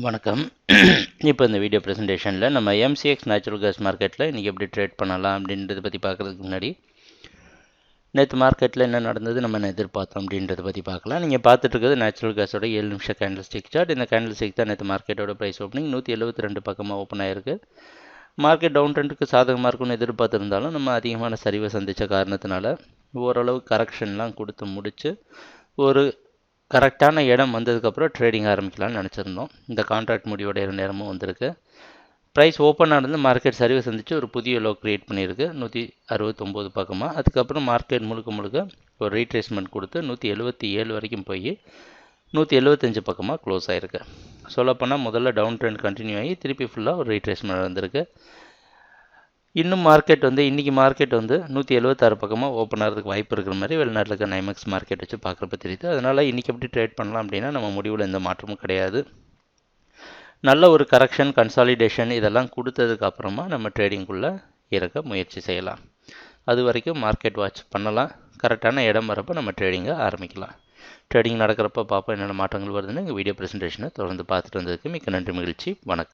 வணக்கம். இப்போ இந்த வீடியோ ப்ரெசன்டேஷனில் நம்ம எம்சிஎக்ஸ் நேச்சுரல் கேஸ் மார்க்கெட்டில் இன்றைக்கி எப்படி ட்ரேட் பண்ணலாம் அப்படின்றத பற்றி பார்க்குறதுக்கு முன்னாடி நேற்று மார்க்கெட்டில் என்ன நடந்தது நம்ம என்ன எதிர்பார்த்தோம் அப்படின்றத பற்றி பார்க்கலாம். நீங்கள் பார்த்துட்டு இருக்கிறது நேச்சுரல் கேஸோட 7 நிமிஷம் கேண்டில் ஸ்டிக் சார்ட். இந்த கேண்டில் ஸ்டிக் தான் நேற்று மார்க்கெட்டோட ப்ரைஸ் ஓப்பனிங் 172 பக்கமாக ஓப்பன் ஆகிருக்கு. மார்க்கெட் டவுன் ட்ரெண்டுக்கு சாதகமாக இருக்கும்னு எதிர்பார்த்துருந்தாலும் நம்ம அதிகமான சரிவை சந்தித்த காரணத்தினால ஓரளவு கரெக்ஷன்லாம் கொடுத்து முடித்து ஒரு கரெக்டான இடம் வந்ததுக்கப்புறம் ட்ரேடிங் ஆரம்பிக்கலாம்னு நினச்சிருந்தோம். இந்த கான்ட்ராக்ட் முடிவுடைய நேரமும் வந்திருக்கு. ப்ரைஸ் ஓப்பன் ஆனது மார்க்கெட் சரிவை சந்தித்து ஒரு புதிய லோ க்ரியேட் பண்ணியிருக்கு 169 பக்கமாக. அதுக்கப்புறம் மார்க்கெட் முழுக்க ஒரு ரீட்ரேஸ்மெண்ட் கொடுத்து 177 வரைக்கும் போய் 175 பக்கமாக க்ளோஸ் ஆகிருக்கு. சொல்லப்போனால் முதல்ல டவுன் ட்ரெண்ட் கண்டினியூ ஆகி திருப்பி ஃபுல்லாக ஒரு ரீட்ரேஸ்மெண்ட் வந்திருக்கு. இன்னும் மார்க்கெட் இன்றைக்கி மார்க்கெட் 176 பக்கமாக ஓப்பன் ஆகிறதுக்கு வாய்ப்பு இருக்கிற மாதிரி வெளிநாட்டில் இருக்க நைமெக்ஸ் மார்க்கெட் வச்சு பார்க்குறப்ப தெரியுது. அதனால் இன்றைக்கி எப்படி ட்ரேட் பண்ணலாம் அப்படின்னா நம்ம முடிவில் எந்த மாற்றமும் கிடையாது. நல்ல ஒரு கரெக்ஷன் கன்சாலிடேஷன் இதெல்லாம் கொடுத்ததுக்கு அப்புறமா நம்ம ட்ரேடிங்குள்ளே இறக்க முயற்சி செய்யலாம். அது வரைக்கும் மார்க்கெட் வாட்ச் பண்ணலாம். கரெக்டான இடம் வரப்போ நம்ம ட்ரேடிங்கை ஆரம்பிக்கலாம். ட்ரேடிங் நடக்கிறப்ப பார்ப்போம் என்னென்ன மாற்றங்கள் வருதுன்னு எங்கள் வீடியோ ப்ரெசன்டேஷனை தொடர்ந்து பார்த்துட்டு வந்ததுக்கு மிக்க நன்றி, மகிழ்ச்சி, வணக்கம்.